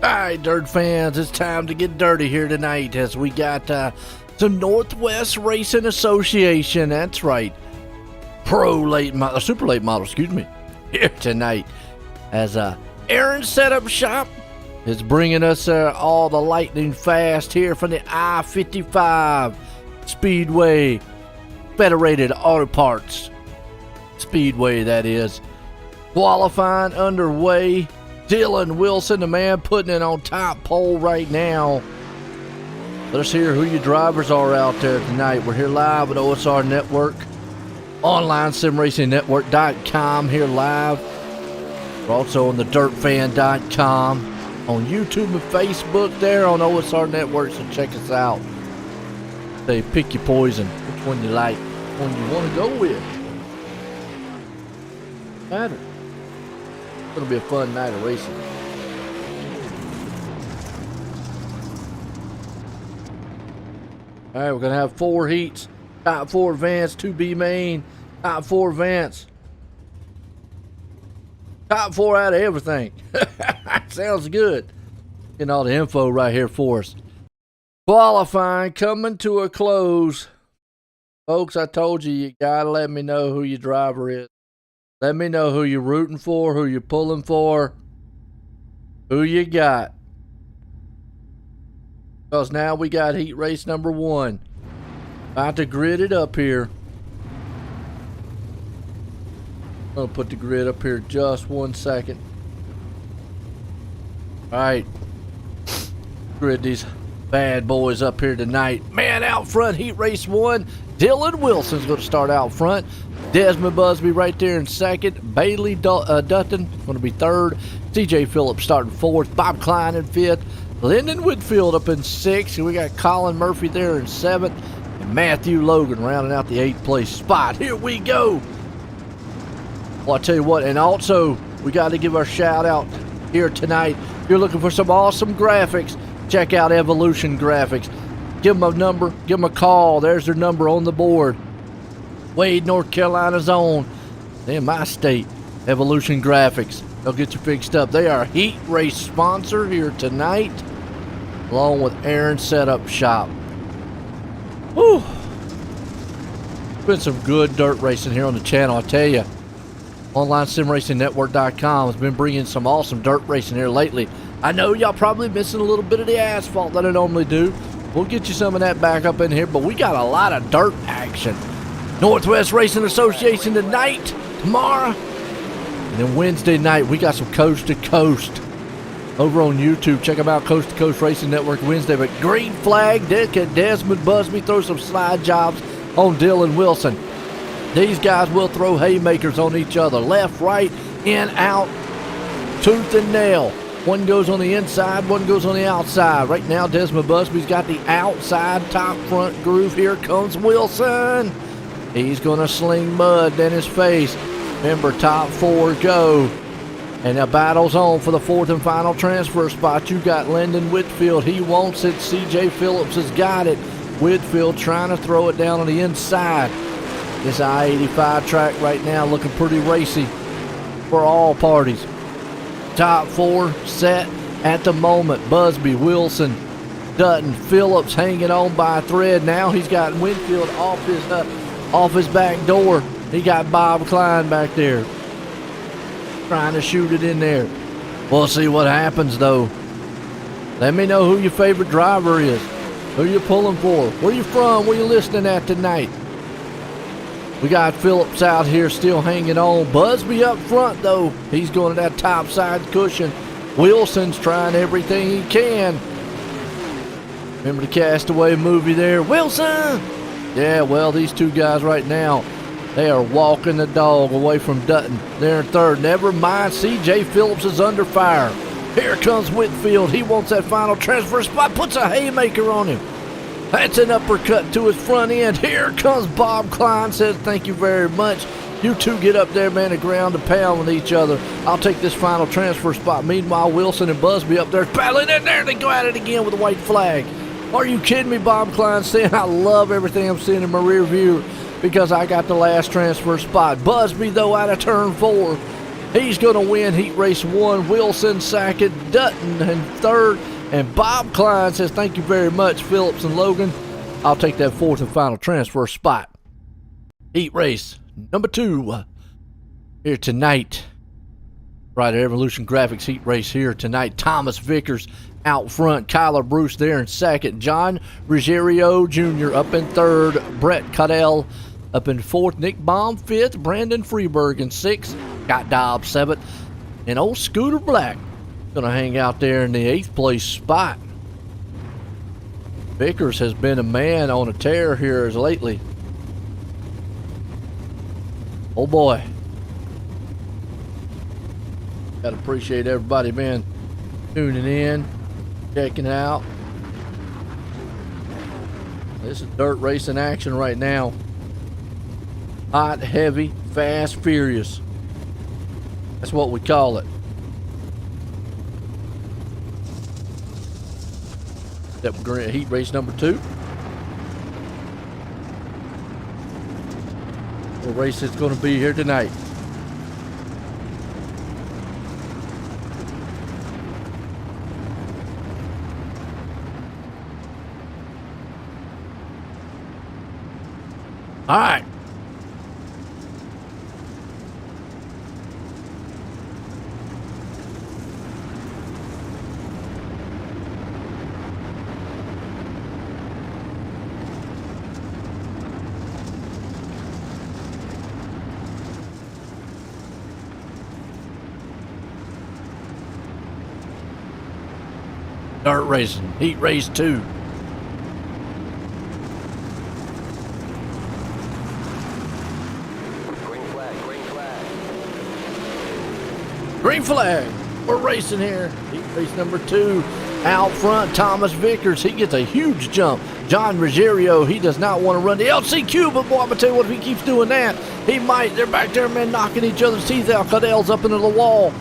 Alright, dirt fans, it's time to get dirty here tonight as we got some Northwest Racing Association, that's right, super late model, here tonight as Aaron Setup Shop is bringing us all the lightning fast here from the I-55 Speedway Federated Auto Parts Speedway, that is. Qualifying underway. Dylan Wilson, the man putting it on top pole right now. Let's hear who your drivers are out there tonight. We're here live at OSR Network, online simracingnetwork.com here live. We're also on the dirtfan.com, on YouTube and Facebook there on OSR Network, so check us out. Say, pick your poison. Which one you like, which one you want to go with. Matter. It's going to be a fun night of racing. All right, we're going to have 4 heats. Top 4 events, 2B main, top 4 events. Top 4 out of everything. Sounds good. Getting all the info right here for us. Qualifying coming to a close. Folks, I told you, you got to let me know who your driver is. Let me know who you're rooting for, who you're pulling for, who you got. Because now we got heat race number 1. About to grid it up here. I'm going to put the grid up here just 1 second. Alright. Grid these bad boys up here tonight. Man, out front, heat race 1. Dylan Wilson's going to start out front. Desmond Busby right there in second. Bailey Dutton going to be third. CJ Phillips starting fourth. Bob Klein in fifth. Lyndon Whitfield up in 6th. And we got Colin Murphy there in 7th. And Matthew Logan rounding out the 8th place spot. Here we go. Well, I tell you what, and also we got to give our shout out here tonight. If you're looking for some awesome graphics, check out Evolution Graphics. Give them a number, give them a call. There's their number on the board. Wade, North Carolina's own. In my state, Evolution Graphics. They'll get you fixed up. They are a heat race sponsor here tonight, along with Aaron Setup Shop. Whew. Been some good dirt racing here on the channel, I tell you. Online simracingnetwork.com has been bringing some awesome dirt racing here lately. I know y'all probably missing a little bit of the asphalt that I normally do. We'll get you some of that back up in here, but we got a lot of dirt action. Northwest Racing Association tonight, tomorrow, and then Wednesday night we got some coast to coast over on YouTube. Check them out, Coast to Coast Racing Network Wednesday. But green flag, Desmond Busby throw some slide jobs on Dylan Wilson. These guys will throw haymakers on each other, left, right, in, out, tooth and nail. One goes on the inside, one goes on the outside. Right now, Desmond Busby's got the outside top front groove. Here comes Wilson. He's going to sling mud in his face. Remember, top 4 go. And the battle's on for the 4th and final transfer spot. You got Lyndon Whitfield. He wants it. CJ Phillips has got it. Whitfield trying to throw it down on the inside. This I-85 track right now looking pretty racy for all parties. Top 4 set at the moment. Busby, Wilson, Dutton, Phillips hanging on by a thread. Now he's got Whitfield off his back door. He got Bob Klein back there trying to shoot it in there. We'll see what happens though. Let me know who your favorite driver is, who you pulling for, where you from, where you listening at tonight. We got Phillips out here still hanging on. Busby up front though. He's going to that top side cushion. Wilson's trying everything he can. Remember the Castaway movie there? Wilson! Yeah, well, these two guys right now, they are walking the dog away from Dutton. They're in 3rd. Never mind, CJ Phillips is under fire. Here comes Whitfield. He wants that final transfer spot. Puts a haymaker on him. That's an uppercut to his front end. Here comes Bob Klein. Says, thank you very much. You two get up there, man, and ground to pound with each other. I'll take this final transfer spot. Meanwhile, Wilson and Busby up there battling in there. They go at it again with a white flag. Are you kidding me? Bob Klein saying, I love everything I'm seeing in my rear view because I got the last transfer spot. Busby, though, out of turn 4. He's going to win heat race 1. Wilson second, Dutton in third, and Bob Klein says, thank you very much, Phillips and Logan. I'll take that 4th and final transfer spot. Heat race number 2 here tonight. Right, Evolution Graphics heat race here tonight. Thomas Vickers out front. Kyler Bruce there in second. John Ruggiero Jr. up in third. Brett Caudell up in fourth. Nick Baum fifth. Brandon Freeberg in sixth. Scott Dobbs seventh. And old Scooter Black going to hang out there in the 8th place spot. Vickers has been a man on a tear here as lately. Oh boy. Gotta appreciate everybody, man, tuning in, checking out. This is dirt racing action right now. Hot, heavy, fast, furious. That's what we call it. That we're going to heat race number 2. The race is going to be here tonight. All right. Dirt racing, heat race 2. Green flag. We're racing here. Heat race number 2. Out front, Thomas Vickers. He gets a huge jump. John Ruggiero, he does not want to run the LCQ, but boy, I'm going to tell you what, if he keeps doing that, he might. They're back there, man, knocking each other's teeth out. Caudell's up into the wall.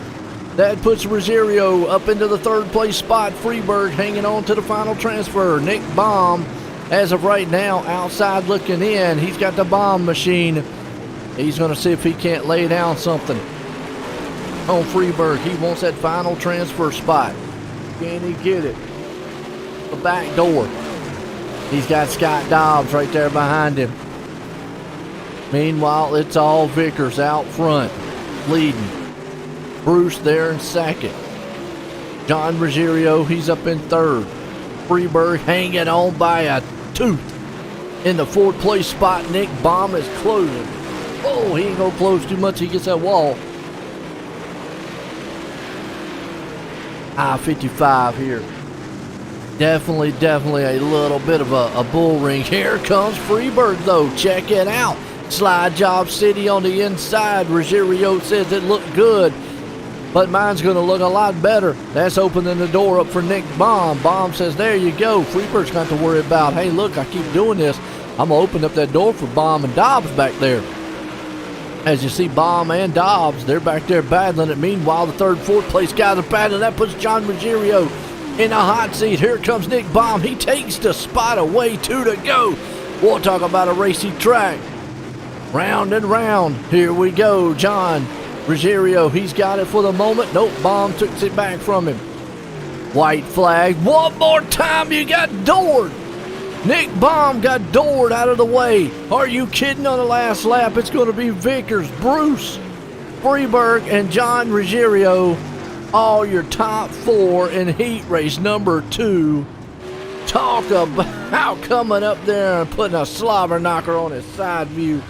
That puts Ruggiero up into the 3rd place spot. Freeberg hanging on to the final transfer. Nick Baum, as of right now, outside looking in. He's got the bomb machine. He's going to see if he can't lay down something on Freeberg. He wants that final transfer spot. Can he get it? The back door. He's got Scott Dobbs right there behind him. Meanwhile, it's all Vickers out front, leading. Bruce there in second. John Ruggiero, he's up in third. Freeberg hanging on by a tooth. In the 4th place spot, Nick Baum is closing. Oh, he ain't gonna close too much. He gets that wall. I-55 here. Definitely a little bit of a bull ring. Here comes Freeberg, though. Check it out. Slide Job City on the inside. Ruggiero says it looked good, but mine's going to look a lot better. That's opening the door up for Nick Baum. Baum says, there you go. Freeberg's got to worry about, hey, look, I keep doing this. I'm going to open up that door for Baum and Dobbs back there. As you see, Baum and Dobbs, they're back there battling it. Meanwhile, the 3rd, 4th place guys are battling. That puts John Ruggiero in a hot seat. Here comes Nick Baum. He takes the spot away. 2 to go. We'll talk about a racy track. Round and round. Here we go. John Ruggiero, he's got it for the moment. Nope, Baum took it back from him. White flag. One more time. You got doored. Nick Baum got doored out of the way. Are you kidding? On the last lap, it's going to be Vickers, Bruce, Freeberg, and John Ruggiero. All your top 4 in heat race number 2. Talk about coming up there and putting a slobber knocker on his side view.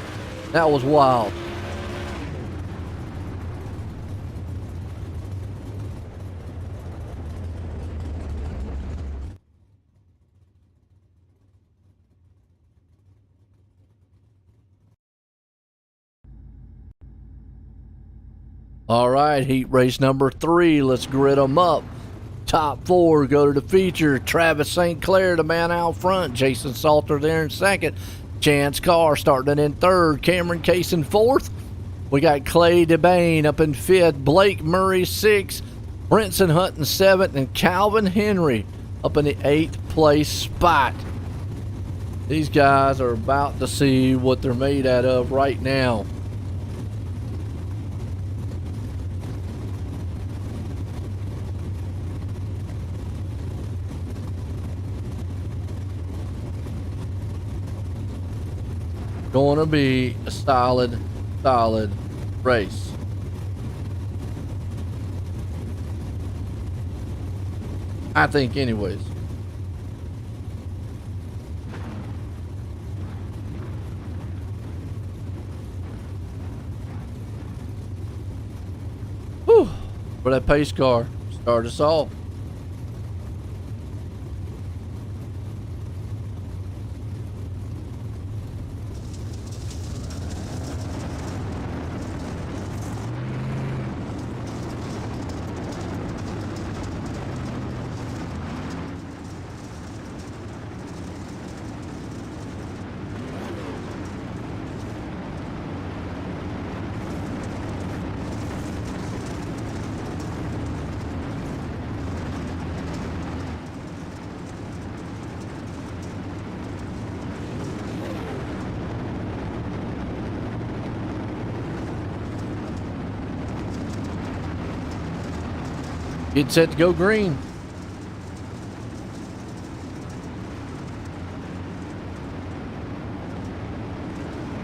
That was wild. All right, heat race number 3. Let's grid them up. Top 4 go to the feature. Travis St. Clair, the man out front. Jason Salter there in second. Chance Carr starting in third. Cameron Case in fourth. We got Clay DeBain up in fifth. Blake Murray 6th. Brinson Hunt in 7th. And Calvin Henry up in the 8th place spot. These guys are about to see what they're made out of right now. gonna be a solid race. I think anyways. Whew. For that pace car, start us off. Get set to go green.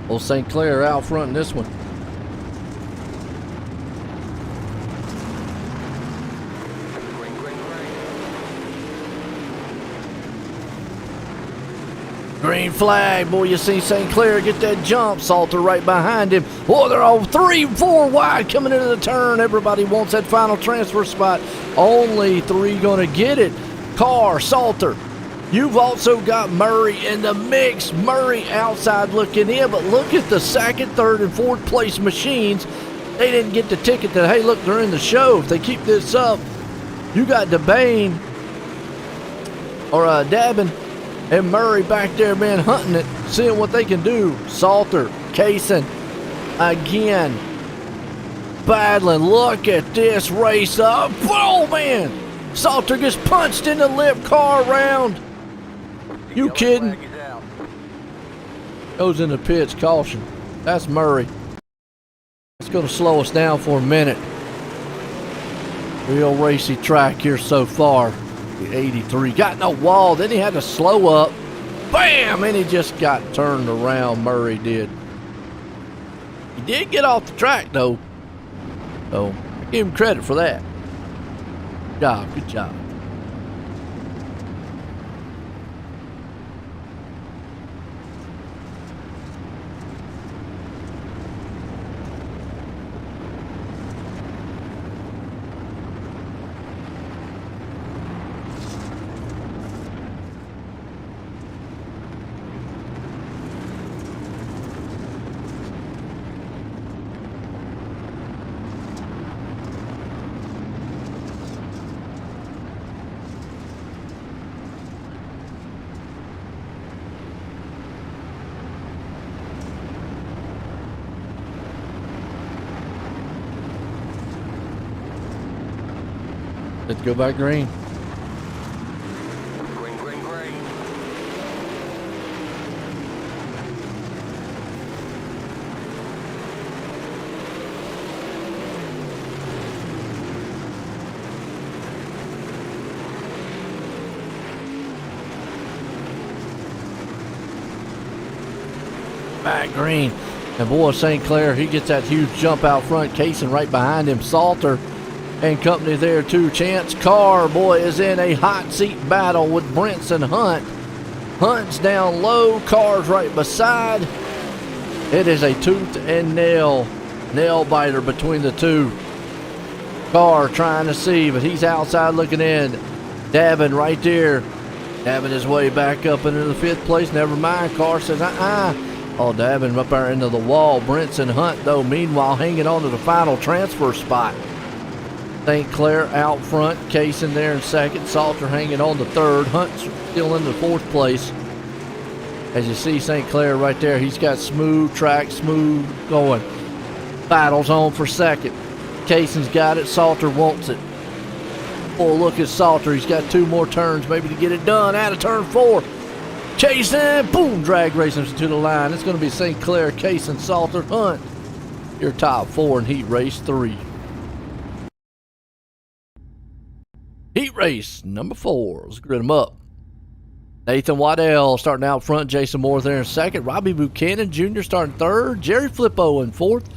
Old St. Clair out front in this one. Green flag, boy, you see St. Clair get that jump. Salter right behind him. Boy, they're all 3-4 wide coming into the turn. Everybody wants that final transfer spot. Only 3 gonna get it. Carr, Salter. You've also got Murray in the mix. Murray outside looking in, but look at the second, third, and fourth place machines. They didn't get the ticket that, hey, look, they're in the show. If they keep this up, you got DeBane or Dabin and Murray back there, man, hunting it, seeing what they can do. Salter, Kaysen, again, battling. Look at this race up. Oh, man. Salter gets punched in the lip, car around. You kidding? Goes in the pits, caution. That's Murray. It's going to slow us down for a minute. Real racy track here so far. The 83 got no wall, then he had to slow up. Bam! And he just got turned around. Murray did. He did get off the track though. So I give him credit for that. Good job. Let's go back green. Green, green, green. Back green. And boy, St. Clair, he gets that huge jump out front. Kaysen right behind him. Salter and company there too. Chance Carr, boy, is in a hot seat battle with Brinson Hunt. Hunt's down low, Carr's right beside. It is a tooth and nail biter between the two. Carr trying to see, but he's outside looking in. Davin right there, dabbing his way back up into the 5th place. Never mind, Carr says Oh, Davin up there into the wall. Brinson Hunt though meanwhile hanging on to the final transfer spot. St. Clair out front, Kaysen there in 2nd, Salter hanging on the 3rd, Hunt's still in the 4th place. As you see St. Clair right there, he's got smooth track, smooth going. Battles on for 2nd. Kaysen's got it, Salter wants it. Oh, look at Salter, he's got 2 more turns maybe to get it done. Out of turn 4. Chasing, boom, drag racing to the line. It's going to be St. Clair, Kaysen, Salter, Hunt. Your top 4 in heat race 3. Heat race number 4. Let's grid them up. Nathan Waddell starting out front. Jason Moore there in second. Robbie Buchanan Jr. starting third. Jerry Flippo in fourth.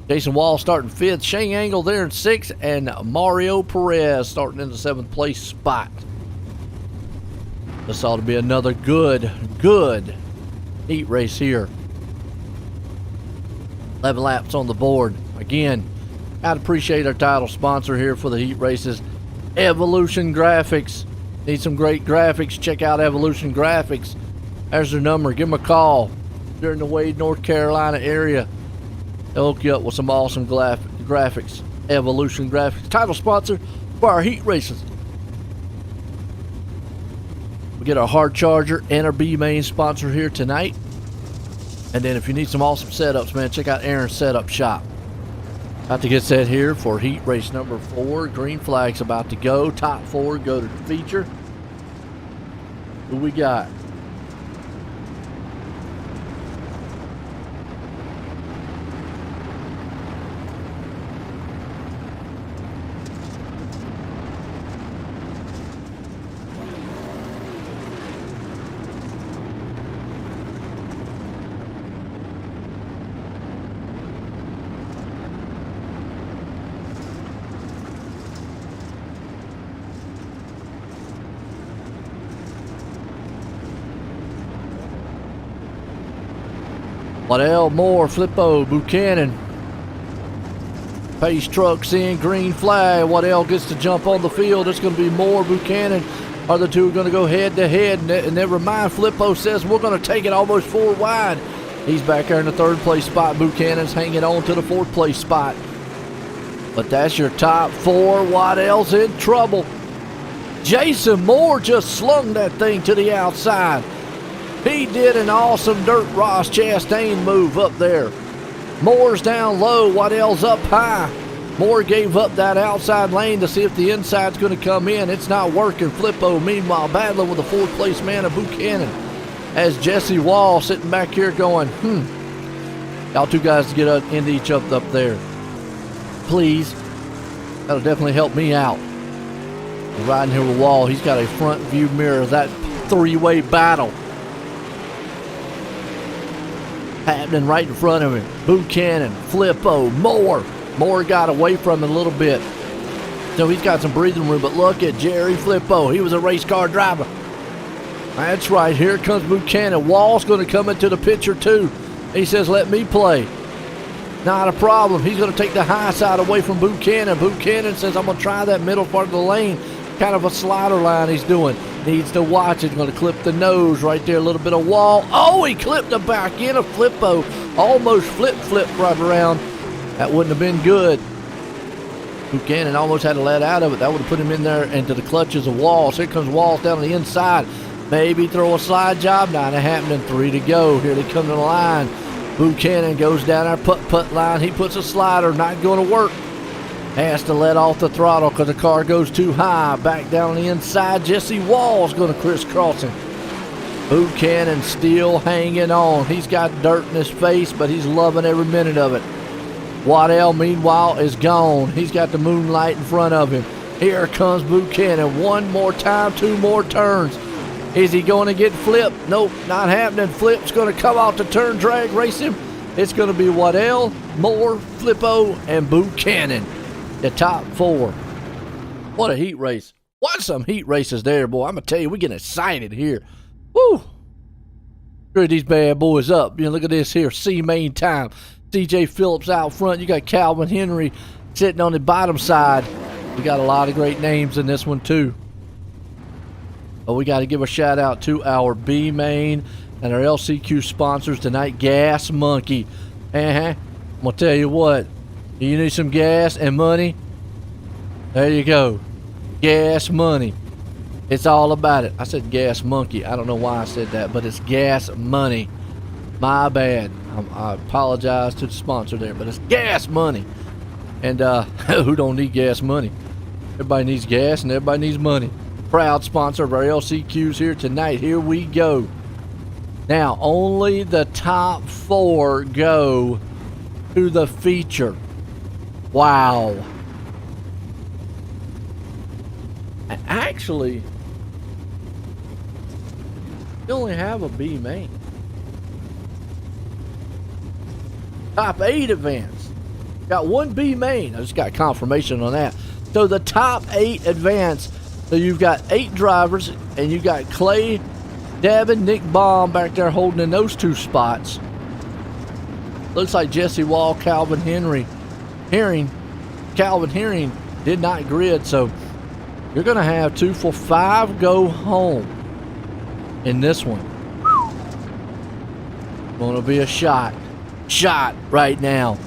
Jason Wall starting fifth. Shane Angle there in sixth. And Mario Perez starting in the seventh place spot. This ought to be another good heat race here. 11 laps on the board. Again, I'd appreciate our title sponsor here for the heat races, Evolution Graphics. Need some great graphics? Check out Evolution Graphics. There's their number. Give them a call. If you're in the Wade, North Carolina area, they'll hook you up with some awesome graphics. Evolution Graphics. Title sponsor for our heat races. We get our hard charger and our B main sponsor here tonight. And then if you need some awesome setups, man, check out Aaron's Setup Shop. About to get set here for heat race number 4. Green flag's about to go. Top 4 go to the feature. Who we got? Waddell, Moore, Flippo, Buchanan. Pace trucks in, green flag. Waddell gets to jump on the field. It's going to be Moore, Buchanan. Are the two going to go head to head? And never mind, Flippo says we're going to take it almost 4 wide. He's back there in the 3rd place spot. Buchanan's hanging on to the 4th place spot. But that's your top 4. Waddell's in trouble. Jason Moore just slung that thing to the outside. He did an awesome Dirt Ross Chastain move up there. Moore's down low. Waddell's up high. Moore gave up that outside lane to see if the inside's going to come in. It's not working. Flippo, meanwhile, battling with the 4th place man of Buchanan. As Jesse Wall sitting back here going, y'all two guys get into each other up there. Please. That'll definitely help me out. We're riding here with Wall. He's got a front view mirror of that 3-way battle happening right in front of him. Buchanan, Flippo, Moore. Moore got away from him a little bit, so he's got some breathing room. But look at Jerry Flippo. He was a race car driver. That's right. Here comes Buchanan. Wall's going to come into the picture too. He says, let me play. Not a problem. He's going to take the high side away from Buchanan. Buchanan says, I'm going to try that middle part of the lane. Kind of a slider line he's doing. Needs to watch it. Going to clip the nose right there. A little bit of Wall. Oh, he clipped the back end of Flippo. Almost flip right around. That wouldn't have been good. Buchanan almost had to let out of it. That would have put him in there into the clutches of Wall. So here comes Wall down on the inside. Maybe throw a slide job. Not happening. 3 to go. Here they come to the line. Buchanan goes down our putt line. He puts a slider. Not going to work. Has to let off the throttle because the car goes too high. Back down on the inside. Jesse Wall's going to crisscross him. Buchanan still hanging on. He's got dirt in his face, but he's loving every minute of it. Waddell, meanwhile, is gone. He's got the moonlight in front of him. Here comes Buchanan. 1 more time, 2 more turns. Is he going to get Flip? Nope, not happening. Flip's going to come off the turn drag, race him. It's going to be Waddell, Moore, Flippo, and Buchanan. The top 4. What a heat race. What some heat races there, boy. I'm going to tell you, we're getting excited here. Woo! Screw these bad boys up. You know, look at this here. C-main time. CJ Phillips out front. You got Calvin Henry sitting on the bottom side. We got a lot of great names in this one, too. But we got to give a shout out to our B-main and our LCQ sponsors tonight. Gas Monkey. I'm going to tell you what. You need some gas and money? There you go. Gas money. It's all about it. I said Gas Monkey. I don't know why I said that, but it's Gas Money. My bad. I apologize to the sponsor there, but it's Gas Money. And who don't need gas money? Everybody needs gas and everybody needs money. Proud sponsor of our LCQs here tonight. Here we go. Now, only the top 4 go to the feature. Wow. And actually, You only have a B main. Top 8 advance. Got one B main. I just got confirmation on that. So the top 8 advance. So you've got 8 drivers, and you got Clay, Devin, Nick Baum back there holding in those 2 spots. Looks like Jesse Wall, Calvin Herring did not grid, so you're gonna have 2 for 5 go home in this one. Gonna be a shot right now.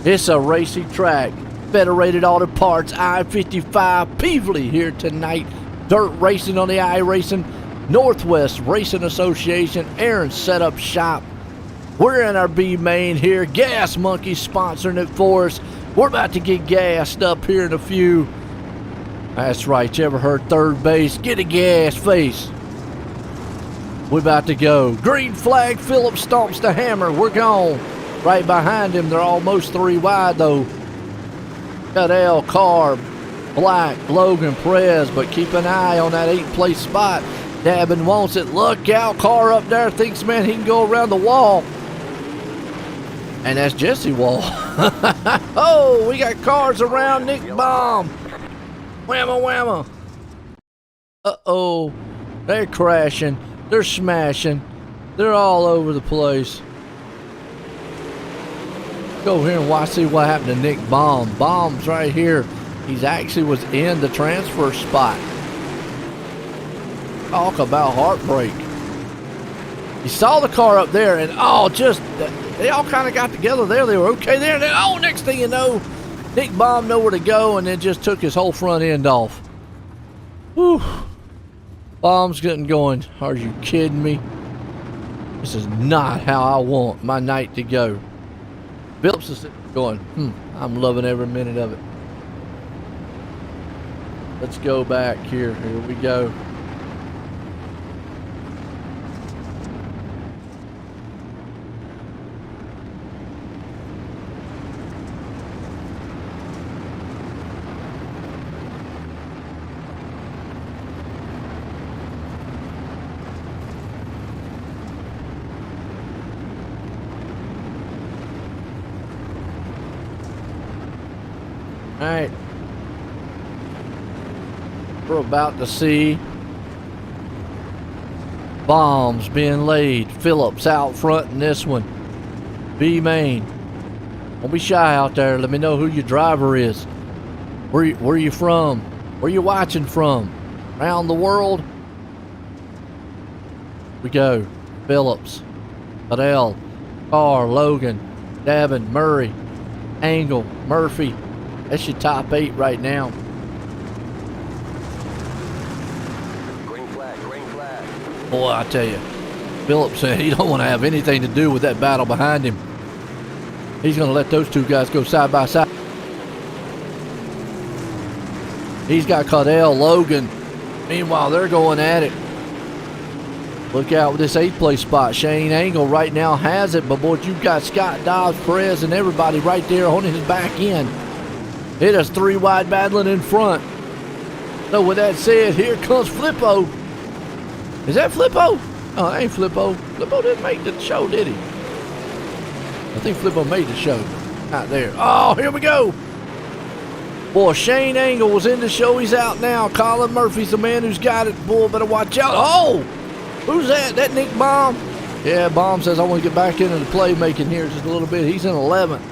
It's a racing track. Federated Auto Parts, i-55 Peevely here tonight. Dirt racing on the iRacing. Northwest Racing Association, Aaron's Setup Shop. We're in our B main here. Gas Monkey sponsoring it for us. We're about to get gassed up here in a few. That's right, you ever heard third base? Get a gas face. We're about to go. Green flag, Phillip stomps the hammer. We're gone. Right behind him, they're almost 3 wide though. Got L, Carb, Black, Logan, Perez, but keep an eye on that 8th place spot. Dabin wants it. Look out, car up there thinks, man, he can go around the wall. And that's Jesse Wall. Oh, we got cars around Nick Baum. Whamma, whamma. Uh-oh. They're crashing. They're smashing. They're all over the place. Go here and watch, see what happened to Nick Baum. Baum's right here. He's actually was in the transfer spot. Talk about heartbreak. He saw the car up there and they all kind of got together there. They were okay there. And then, next thing you know, Nick Baum nowhere to go and then just took his whole front end off. Whew. Baum's getting going. Are you kidding me? This is not how I want my night to go. Phillips is going, I'm loving every minute of it. Let's go back here. Here we go. All right, we're about to see bombs being laid. Phillips out front in this one. B main. Don't be shy out there. Let me know who your driver is. Where you from? Where you watching from? Around the world? We go. Phillips, Adele, Carr, Logan, Davin, Murray, Angle, Murphy. That's your top 8 right now. Green flag, green flag. Boy, I tell you, Phillips said he don't want to have anything to do with that battle behind him. He's going to let those 2 guys go side by side. He's got Caudell, Logan. Meanwhile, they're going at it. Look out with this 8th place spot. Shane Angle right now has it, but boy, you've got Scott Dobbs, Perez, and everybody right there on his back end. It is 3 wide battling in front. So with that said, here comes Flippo. Is that Flippo? Oh, that ain't Flippo. Flippo didn't make the show, did he? I think Flippo made the show. Not there. Oh, here we go. Boy, Shane Angle was in the show. He's out now. Colin Murphy's the man who's got it. Boy, better watch out. Oh, who's that? That Nick Baum? Yeah, Baum says, I want to get back into the playmaking here just a little bit. He's in 11th.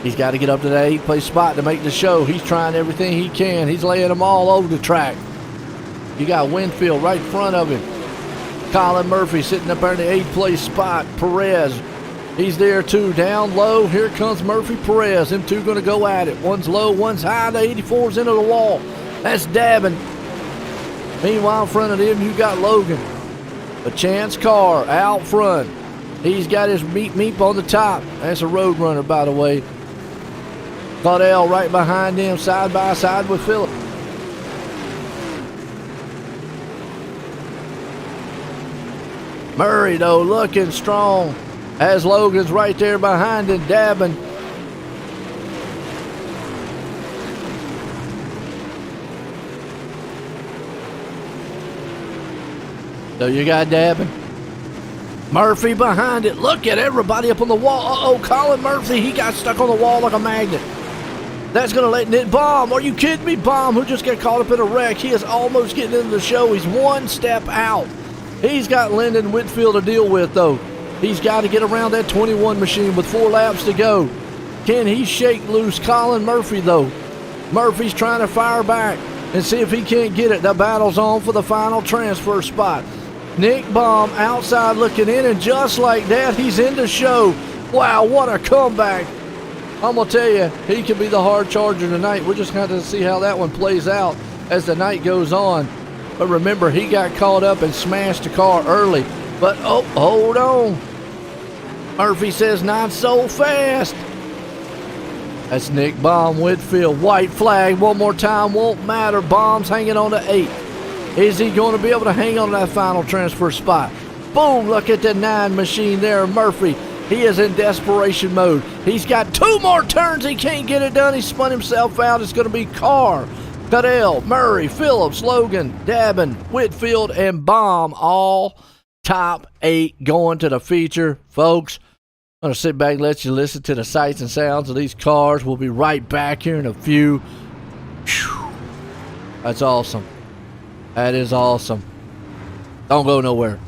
He's got to get up to that 8th place spot to make the show. He's trying everything he can. He's laying them all over the track. You got Winfield right in front of him. Colin Murphy sitting up there in the 8th place spot. Perez, he's there too. Down low, here comes Murphy, Perez. Them 2 going to go at it. One's low, one's high. The 84's into the wall. That's Davin. Meanwhile, in front of him, you got Logan. A Chance Carr out front. He's got his meep on the top. That's a road runner, by the way. Caudell right behind him, side by side with Phillip. Murray, though, looking strong. As Logan's right there behind him, Davin. So you got Dabbin. Murphy behind it. Look at everybody up on the wall. Uh-oh, Colin Murphy. He got stuck on the wall like a magnet. That's going to let Nick Baum. Are you kidding me? Baum, who just got caught up in a wreck. He is almost getting into the show. He's one step out. He's got Lyndon Whitfield to deal with, though. He's got to get around that 21 machine with 4 laps to go. Can he shake loose Colin Murphy, though? Murphy's trying to fire back and see if he can't get it. The battle's on for the final transfer spot. Nick Baum outside looking in, and just like that, he's in the show. Wow, what a comeback. I'm going to tell you, he could be the hard charger tonight. We're just going to see how that one plays out as the night goes on. But remember, he got caught up and smashed the car early. But, oh, hold on. Murphy says, not so fast. That's Nick Baum, Whitfield. White flag one more time, won't matter. Baum's hanging on to 8. Is he going to be able to hang on to that final transfer spot? Boom, look at the 9 machine there, Murphy. He is in desperation mode. He's got 2 more turns. He can't get it done. He spun himself out. It's going to be Carr, Cadell, Murray, Phillips, Logan, Dabbin, Whitfield, and Baum, all top 8 going to the feature. Folks, I'm going to sit back and let you listen to the sights and sounds of these cars. We'll be right back here in a few. Whew. That's awesome. That is awesome. Don't go nowhere.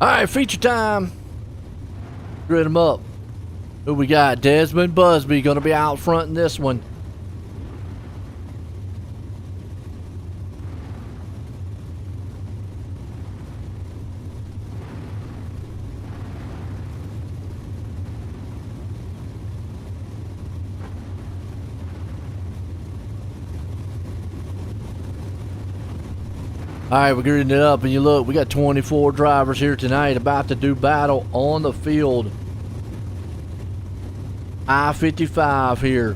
All right, feature time. Grid them up. Who we got? Desmond Busby going to be out front in this one. All right, we're getting it up, and you look, we got 24 drivers here tonight about to do battle on the field. I-55 here.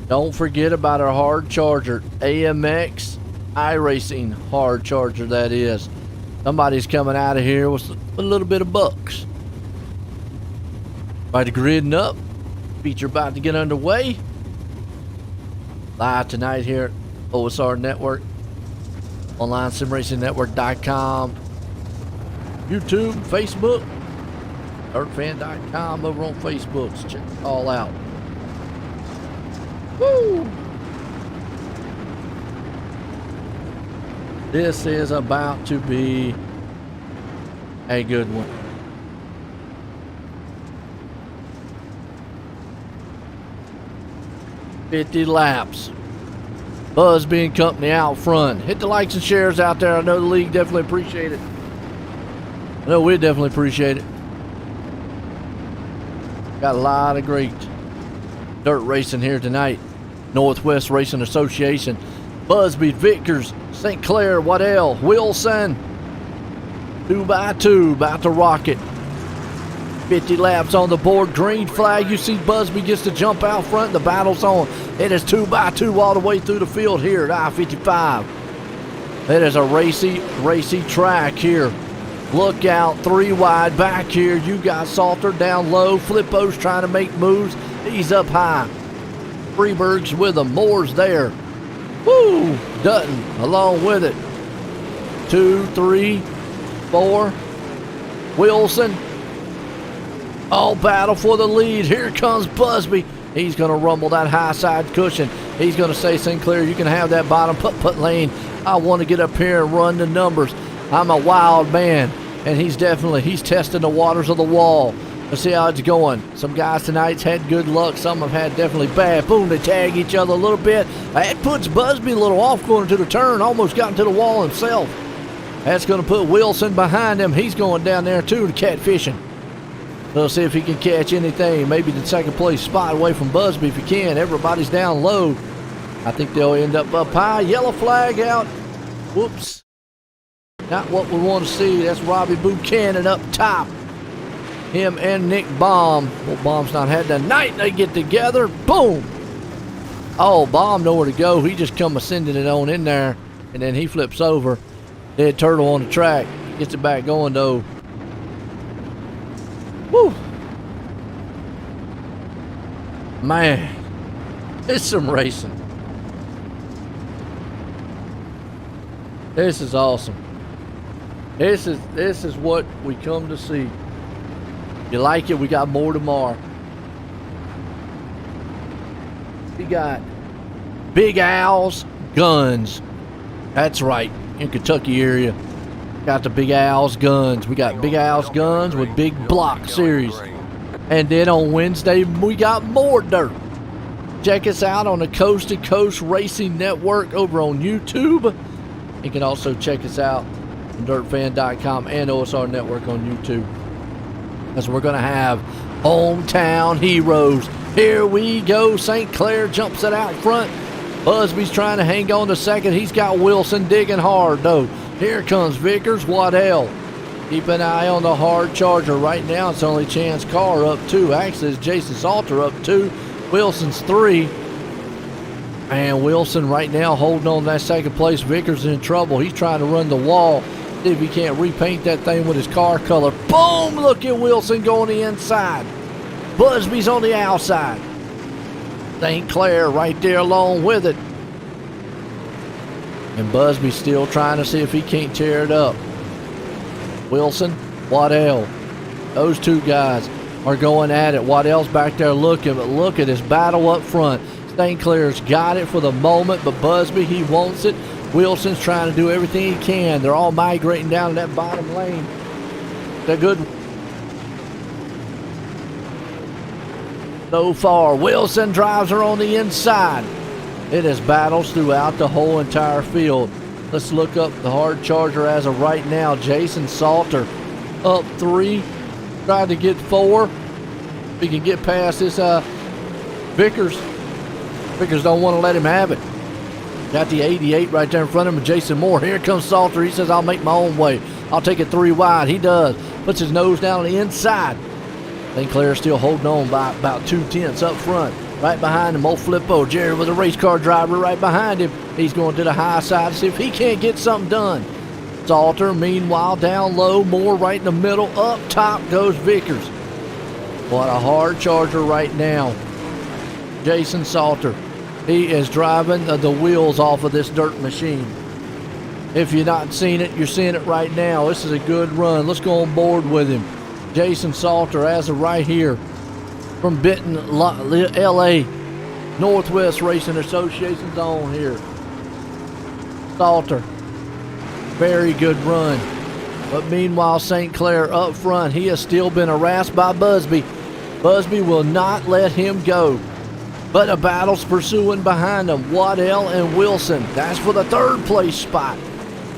Don't forget about our hard charger, AMX iRacing hard charger, that is. Somebody's coming out of here with a little bit of bucks. By the gridding up, feature about to get underway. Live tonight here. OSR Network, online simracingnetwork.com, YouTube, Facebook, dirtfan.com over on Facebook. So check it all out. Woo! This is about to be a good one. $50 laps. Busby and company out front. Hit the likes and shares out there. I know the league definitely appreciate it. I know we definitely appreciate it. Got a lot of great dirt racing here tonight. Northwest Racing Association. Busby, Vickers, St. Clair, Waddell, Wilson. 2x2, about to rock it. 50 laps on the board. Green flag. You see Busby gets to jump out front. The battle's on. It is 2x2 all the way through the field here at I-55. It is a racy track here. Look out, 3 wide back here. You got Salter down low. Flippo's trying to make moves. He's up high. Freeberg's with him. Moore's there. Woo! Dutton along with it. 2, 3, 4. Wilson. All battle for the lead. Here comes Busby. He's going to rumble that high side cushion. He's going to say, Sinclair, you can have that bottom putt lane. I want to get up here and run the numbers. I'm a wild man. And he's testing the waters of the wall. Let's see how it's going. Some guys tonight's had good luck. Some have had definitely bad. Boom, they tag each other a little bit. That puts Busby a little off going into the turn. Almost got into the wall himself. That's going to put Wilson behind him. He's going down there too to catfishing. We'll see if he can catch anything. Maybe the second place spot away from Busby if he can. Everybody's down low. I think they'll end up high. Yellow flag out. Whoops. Not what we want to see. That's Robbie Buchanan up top. Him and Nick Baum. Well, Baum's not had the night. They get together. Boom. Oh, Baum nowhere to go. He just come ascending it on in there. And then he flips over. Dead turtle on the track. Gets it back going though. Woo! Man, it's some racing. This is awesome. This is what we come to see. You like it? We got more tomorrow. We got Big Al's Guns. That's right, in Kentucky area. Got the Big Al's Guns. We got Big Al's Guns with Big Block Series. And then on Wednesday, we got more dirt. Check us out on the Coast to Coast Racing Network over on YouTube. You can also check us out on dirtfan.com and OSR Network on YouTube. As we're going to have Hometown Heroes. Here we go. St. Clair jumps it out front. Busby's trying to hang on to second. He's got Wilson digging hard, though. Here comes Vickers. Waddell. Keep an eye on the hard charger. Right now, it's only Chance Carr up 2. Actually, it's Jason Salter up 2. Wilson's 3. And Wilson right now holding on to that second place. Vickers in trouble. He's trying to run the wall. See if he can't repaint that thing with his car color. Boom! Look at Wilson going the inside. Busby's on the outside. St. Clair right there along with it. And Busby still trying to see if he can't tear it up. Wilson, Waddell. Those two guys are going at it. Waddell's back there looking, but look at this battle up front. St. Clair's got it for the moment, but Busby, he wants it. Wilson's trying to do everything he can. They're all migrating down to that bottom lane. They're good. So far, Wilson drives her on the inside. It is battles throughout the whole entire field. Let's look up the hard charger as of right now. Jason Salter up 3. Tried to get 4. We can get past this Vickers. Vickers don't want to let him have it. Got the 88 right there in front of him. Jason Moore. Here comes Salter. He says, I'll make my own way. I'll take it 3 wide. He does. Puts his nose down on the inside. St. Clair still holding on by about 2/10 up front. Right behind him, old Flippo. Jerry with a race car driver right behind him. He's going to the high side to see if he can't get something done. Salter, meanwhile, down low. Moore right in the middle. Up top goes Vickers. What a hard charger right now. Jason Salter. He is driving the wheels off of this dirt machine. If you're not seeing it, you're seeing it right now. This is a good run. Let's go on board with him. Jason Salter, as of right here, from Benton, LA, Northwest Racing Association's on here. Salter, very good run. But meanwhile, St. Clair up front, he has still been harassed by Busby. Busby will not let him go. But a battle's pursuing behind him. Waddell and Wilson. That's for the 3rd place spot.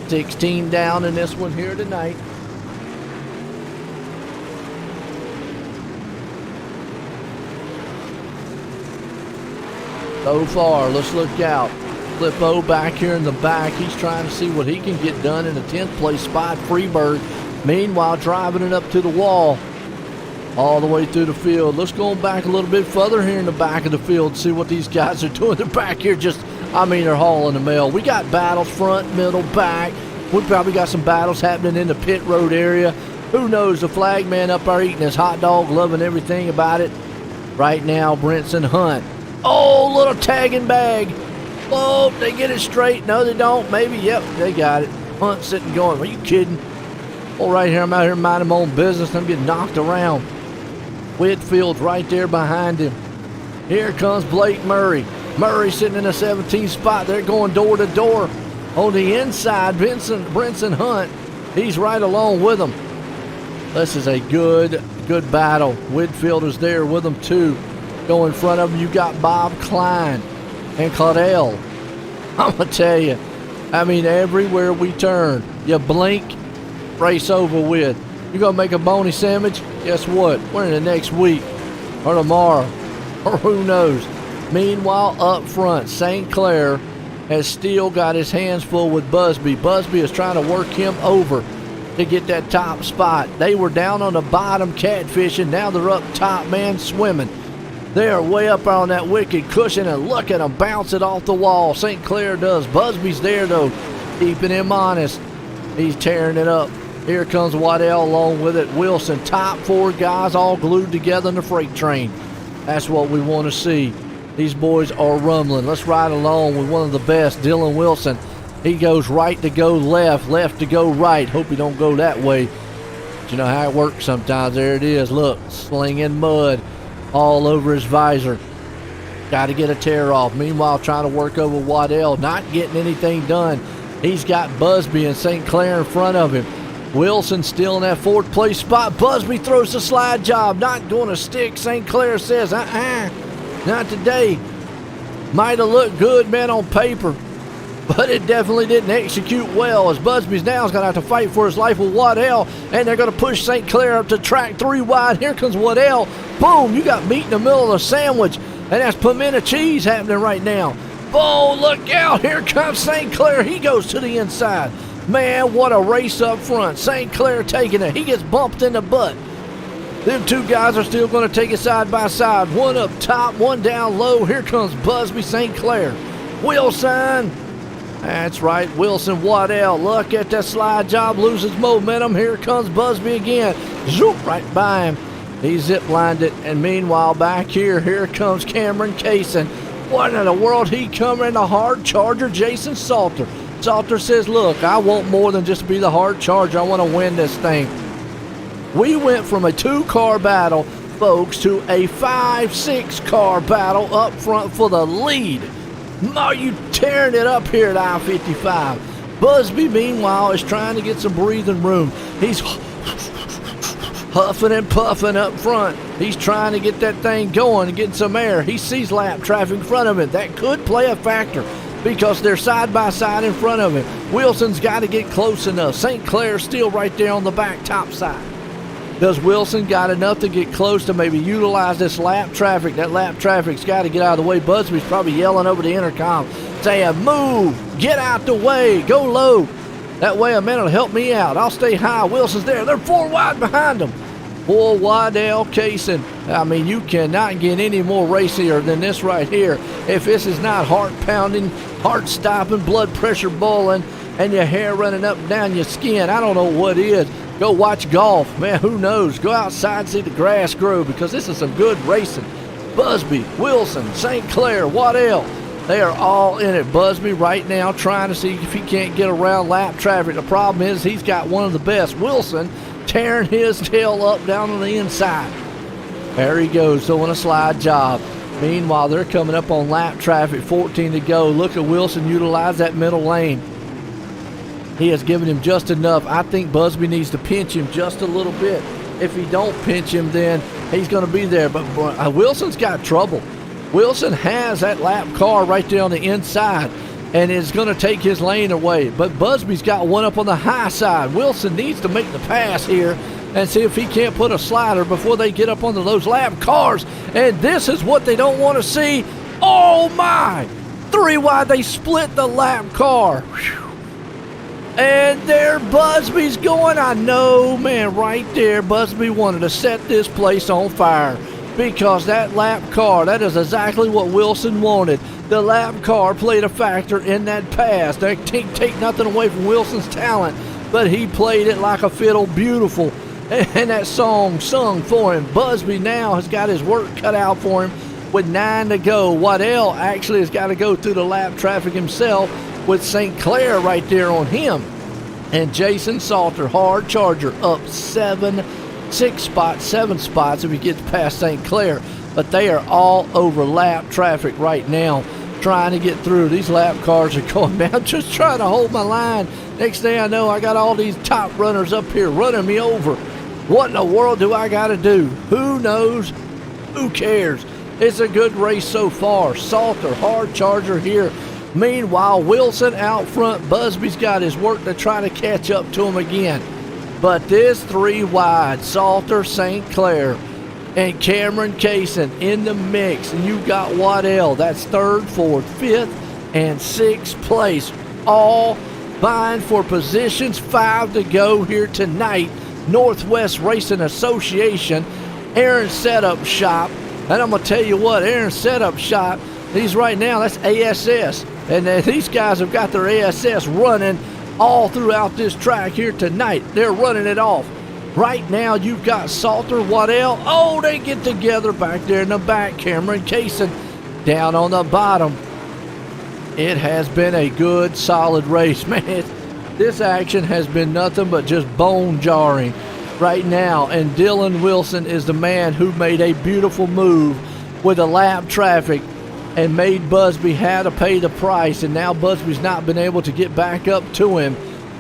16 down in this one here tonight. So far, let's look out. Flippo back here in the back. He's trying to see what he can get done in the 10th place spot. Freeberg, meanwhile, driving it up to the wall. All the way through the field. Let's go back a little bit further here in the back of the field and see what these guys are doing. They're back here they're hauling the mail. We got battles front, middle, back. We probably got some battles happening in the pit road area. Who knows? The flag man up there eating his hot dog, loving everything about it. Right now, Brinson Hunt. Oh, little tagging bag. Oh, they get it straight. No, they don't. Maybe. Yep, they got it. Hunt sitting going. Are you kidding? Oh, right here, I'm out here minding my own business. I'm getting knocked around. Whitfield's right there behind him. Here comes Blake Murray. Murray sitting in the 17th spot. They're going door to door. On the inside, Brinson Hunt. He's right along with them. This is a good battle. Whitfield is there with them too. Go in front of him, you got Bob Klein and Claudel. I'm going to tell you, everywhere we turn, you blink, race over with. You going to make a bony sandwich? Guess what? We're in the next week or tomorrow or who knows. Meanwhile, up front, St. Clair has still got his hands full with Busby. Busby is trying to work him over to get that top spot. They were down on the bottom catfishing. Now they're up top, man, swimming. They are way up on that wicked cushion, and look at them bounce it off the wall. St. Clair does. Busby's there, though, keeping him honest. He's tearing it up. Here comes Waddell along with it. Wilson, top 4 guys all glued together in the freight train. That's what we want to see. These boys are rumbling. Let's ride along with one of the best, Dylan Wilson. He goes right to go left, left to go right. Hope he don't go that way. But you know how it works sometimes. There it is. Look, slinging mud all over his visor. Got to get a tear off. Meanwhile, trying to work over Waddell, not getting anything done. He's got Busby and St. Clair in front of him. Wilson still in that 4th place spot. Busby throws the slide job. Not going to stick. St. Clair says, not today. Might have looked good, man, on paper, but it definitely didn't execute well, as Busby's now is going to have to fight for his life with Waddell, and they're going to push St. Clair up to track 3 wide. Here comes Waddell. Boom, you got meat in the middle of the sandwich, and that's pimento cheese happening right now. Boom, look out. Here comes St. Clair. He goes to the inside. Man, what a race up front. St. Clair taking it. He gets bumped in the butt. Them 2 guys are still going to take it side by side. One up top, one down low. Here comes Busby, St. Clair. Wilson. That's right, Wilson, Waddell. Look at that slide job, loses momentum. Here comes Busby again. Zoop, right by him. He zip-lined it. And meanwhile, back here comes Cameron Kaysen. What in the world? He coming in the hard charger, Jason Salter. Salter says, look, I want more than just to be the hard charger. I want to win this thing. We went from a 2-car battle, folks, to a 5-6 car battle up front for the lead. Are you tearing it up here at I-55? Busby, meanwhile, is trying to get some breathing room. He's huffing and puffing up front. He's trying to get that thing going and getting some air. He sees lap traffic in front of him. That could play a factor because they're side by side in front of him. Wilson's got to get close enough. St. Clair's still right there on the back top side. Does Wilson got enough to get close to maybe utilize this lap traffic? That lap traffic's got to get out of the way. Busby's probably yelling over the intercom, saying, move, get out the way, go low. That way a man will help me out. I'll stay high. Wilson's there. They're 4 wide behind him. Boy, Waddell Kaysen. I mean, you cannot get any more racier than this right here. If this is not heart pounding, heart stopping, blood pressure boiling, and your hair running up and down your skin, I don't know what is. Go watch golf. Man, who knows? Go outside and see the grass grow because this is some good racing. Busby, Wilson, St. Clair, Waddell. They are all in it. Busby right now trying to see if he can't get around lap traffic. The problem is he's got one of the best. Wilson tearing his tail up down on the inside. There he goes, doing a slide job. Meanwhile, they're coming up on lap traffic, 14 to go. Look at Wilson utilize that middle lane. He has given him just enough. I think Busby needs to pinch him just a little bit. If he don't pinch him, then he's going to be there. But Wilson's got trouble. Wilson has that lap car right there on the inside and is going to take his lane away. But Busby's got one up on the high side. Wilson needs to make the pass here and see if he can't put a slider before they get up onto those lap cars. And this is what they don't want to see. Oh, my. 3 wide. They split the lap car. Whew. And there Busby's going. I know, man, right there, Busby wanted to set this place on fire because that lap car, that is exactly what Wilson wanted. The lap car played a factor in that pass. They take nothing away from Wilson's talent, but he played it like a fiddle, beautiful. And that song sung for him. Busby now has got his work cut out for him with 9 to go. Waddell actually has got to go through the lap traffic himself with St. Clair right there on him. And Jason Salter, hard charger, up 7 spots if he gets past St. Clair. But they are all over lap traffic right now, trying to get through. These lap cars are going down. I'm just trying to hold my line. Next thing I know, I got all these top runners up here running me over. What in the world do I got to do? Who knows? Who cares? It's a good race so far. Salter, hard charger here. Meanwhile, Wilson out front. Busby's got his work to try to catch up to him again. But this 3 wide, Salter, St. Clair, and Cameron Kaysen in the mix. And you got Waddell. That's 3rd, 4th, 5th, and 6th place. All vying for positions. 5 to go here tonight. Northwest Racing Association, Aaron's Setup Shop. And I'm going to tell you what, Aaron's Setup Shop, these right now, that's ASS. And these guys have got their ASS running all throughout this track here tonight. They're running it off. Right now, you've got Salter, Waddell. Oh, they get together back there in the back. Cameron Kaysen down on the bottom. It has been a good, solid race, man. This action has been nothing but just bone jarring right now. And Dylan Wilson is the man who made a beautiful move with the lap traffic and made Busby had to pay the price, and now Busby's not been able to get back up to him.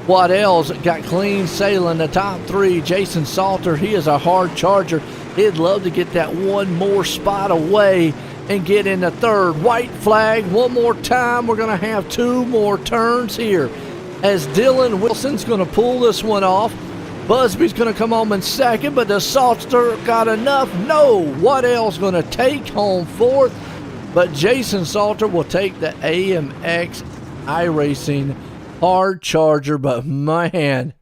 Waddell's got clean sailing the top 3. Jason Salter, he is a hard charger. He'd love to get that one more spot away and get in the 3rd. White flag one more time. We're going to have 2 more turns here as Dylan Wilson's going to pull this one off. Busby's going to come home in 2nd, but the Salter got enough. No, Waddell's going to take home 4th. But Jason Salter will take the AMX iRacing hard charger. But man,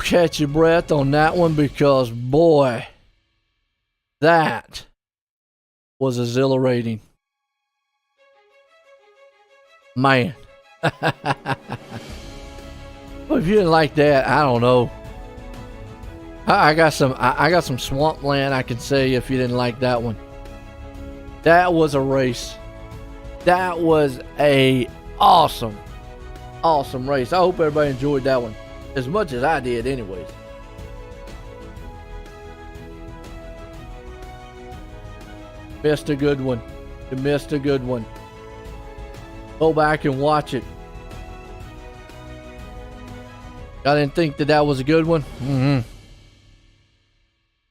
catch your breath on that one because boy, that was exhilarating. Man. Well, if you didn't like that, I don't know. I got some swampland I can say if you didn't like that one. That was a race. That was a awesome race. I hope everybody enjoyed that one as much as I did anyways. Missed a good one. You missed a good one. Go back and watch it. I didn't think that was a good one.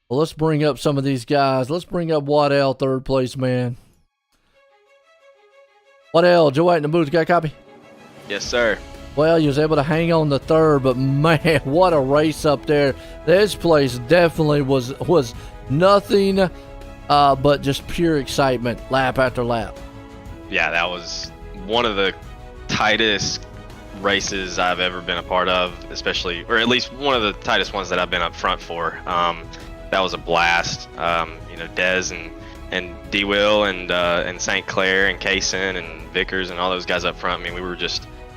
Well, let's bring up some of these guys. Let's bring up Waddell, third place man. Waddell, Joe White in the booth. Got a copy? Yes, sir. Well, you was able to hang on the third, but man, what a race up there. This place definitely was nothing but just pure excitement, lap after lap. Yeah, that was one of the tightest races I've ever been a part of, especially, or at least one of the tightest ones that I've been up front for. That was a blast. Dez and D-Will and St. Clair and Kaysen and Vickers and all those guys up front. I mean, we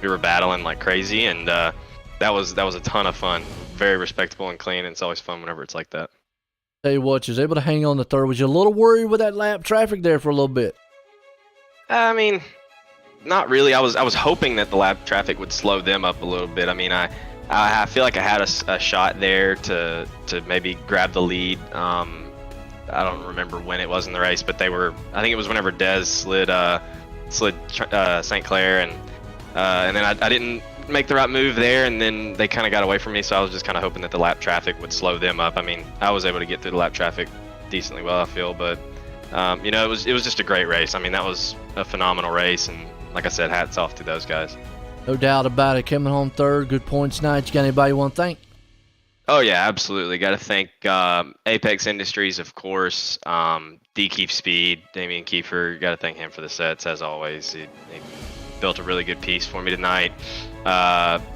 were battling like crazy, and that was a ton of fun. Very respectable and clean, and it's always fun whenever it's like that. Tell you what, you was able to hang on the third. Was you a little worried with that lap traffic there for a little bit? I mean, not really. I was hoping that the lap traffic would slow them up a little bit. I mean, I feel like I had a shot there to maybe grab the lead. I don't remember when it was in the race, but I think it was whenever Dez slid St. Clair, and then I didn't make the right move there, and then they kind of got away from me, so I was just kind of hoping that the lap traffic would slow them up. I mean, I was able to get through the lap traffic decently well, I feel, but it was just a great race. I mean, that was a phenomenal race, and like I said, hats off to those guys. No doubt about it. Coming home third, good points tonight. You got anybody you want to thank? Oh yeah, absolutely. Got to thank Apex Industries, of course. D Keep Speed, Damian Kiefer. Got to thank him for the sets as always. He built a really good piece for me tonight.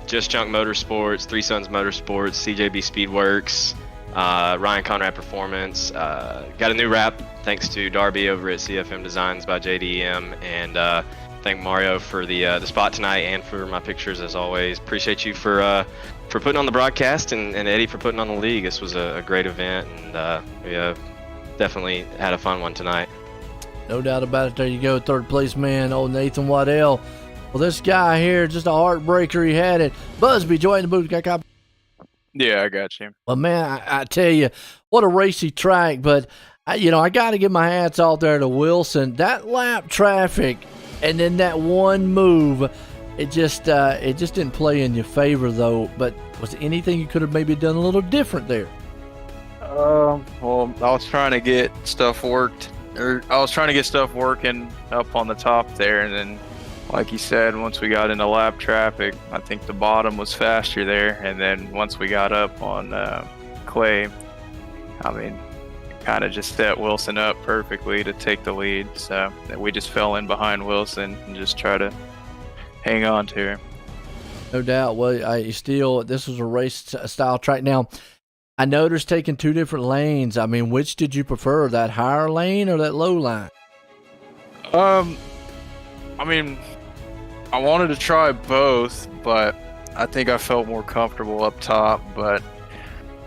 Just Junk Motorsports, Three Sons Motorsports, CJB Speedworks, Ryan Conrad Performance. Got a new wrap thanks to Darby over at CFM Designs by JDM, and thank Mario for the spot tonight and for my pictures as always. Appreciate you for putting on the broadcast, and Eddie for putting on the league. This was a great event, and we definitely had a fun one tonight. No doubt about it. There you go, third place man, old Nathan Waddell. Well, this guy here, just a heartbreaker. He had it. Busby, join the booth. Got a copy? Yeah, I got you. Well, man, I tell you, what a racy track. But I got to give my hats off there to Wilson. That lap traffic, and then that one move, it just didn't play in your favor though. But was there anything you could have maybe done a little different there? Well, I was trying to get stuff worked, or I was trying to get stuff working up on the top there, and then, like you said, once we got into lap traffic, I think the bottom was faster there, and then once we got up on clay, I mean, kind of just set Wilson up perfectly to take the lead. So we just fell in behind Wilson and just try to hang on to her. No doubt. Well, this was a race style track. Now, I noticed taking two different lanes. I mean, which did you prefer, that higher lane or that low line? I mean, I wanted to try both, but I think I felt more comfortable up top, but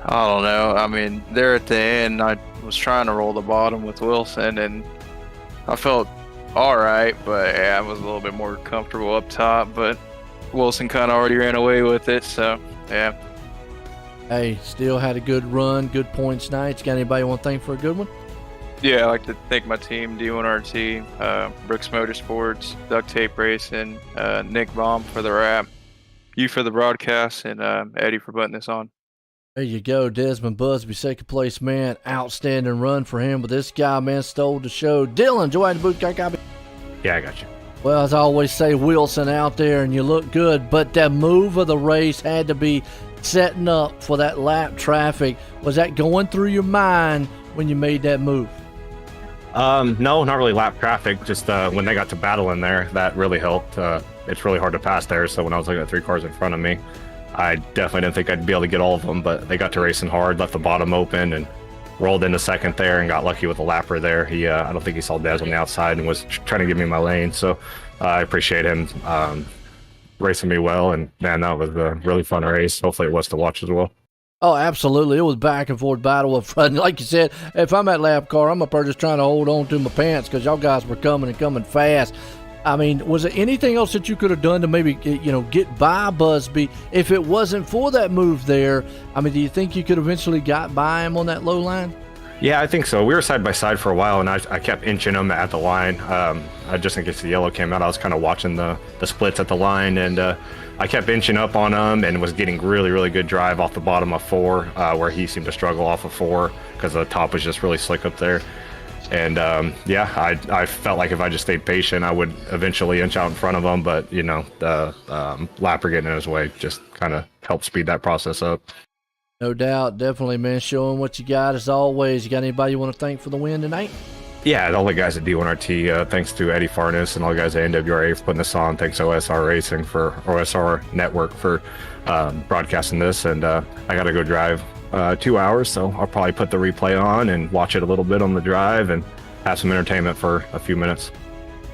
I don't know. I mean, there at the end, I was trying to roll the bottom with Wilson, and I felt all right, but yeah, I was a little bit more comfortable up top, but Wilson kind of already ran away with it, so yeah. Hey, still had a good run, good points night. You got anybody you want to thank for a good one? Yeah, I'd like to thank my team, D1RT, Brooks Motorsports, Duct Tape Racing, Nick Baum for the wrap, you for the broadcast, and Eddie for putting this on. There you go, Desmond Busby, second place man. Outstanding run for him, but this guy, man, stole the show. Dylan, Joy the boot, got a copy? Yeah, I got you. Well, as I always say, Wilson out there, and you look good, but that move of the race had to be setting up for that lap traffic. Was that going through your mind when you made that move? No, not really lap traffic. Just when they got to battle in there, that really helped. It's really hard to pass there, so when I was looking at three cars in front of me, I definitely didn't think I'd be able to get all of them, but they got to racing hard, left the bottom open, and rolled into second there and got lucky with the lapper there. I don't think he saw Dez on the outside and was trying to give me my lane, so I appreciate him racing me well, and man, that was a really fun race. Hopefully it was to watch as well. Oh, absolutely. It was back and forth battle up front. Like you said, if I'm at lap car, I'm up there just trying to hold on to my pants because y'all guys were coming and coming fast. I mean, was there anything else that you could have done to maybe, get by Busby if it wasn't for that move there? I mean, do you think you could eventually got by him on that low line? Yeah, I think so. We were side by side for a while, and I kept inching them at the line. Just in case the yellow came out, I was kind of watching the splits at the line, and I kept inching up on him and was getting really, really good drive off the bottom of 4, where he seemed to struggle off of 4 because the top was just really slick up there. And yeah, I felt like if I just stayed patient, I would eventually inch out in front of him. But you know, the lapper getting in his way just kind of helped speed that process up. No doubt, definitely, man. Showing what you got as always. You got anybody you want to thank for the win tonight? Yeah, all the guys at D1RT, thanks to Eddie Farnes and all the guys at NWRA for putting this on. Thanks OSR Racing for OSR Network for broadcasting this. And I got to go drive 2 hours, so I'll probably put the replay on and watch it a little bit on the drive and have some entertainment for a few minutes.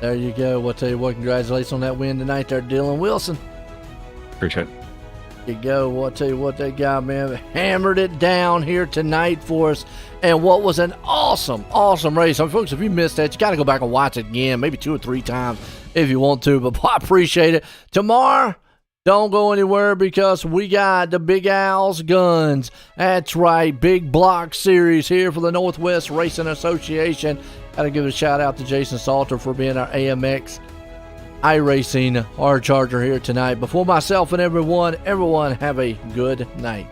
There you go. We'll tell you what, congratulations on that win tonight there, Dylan Wilson. Appreciate it. You go. Well, I'll tell you what, that guy, man, hammered it down here tonight for us. And what was an awesome, awesome race. I mean, folks, if you missed that, you got to go back and watch it again, maybe 2 or 3 times if you want to. But boy, I appreciate it. Tomorrow, don't go anywhere because we got the Big Al's Guns. That's right, Big Block Series here for the Northwest Racing Association. Got to give a shout out to Jason Salter for being our AMX iRacing hard charger here tonight. Before myself and everyone have a good night.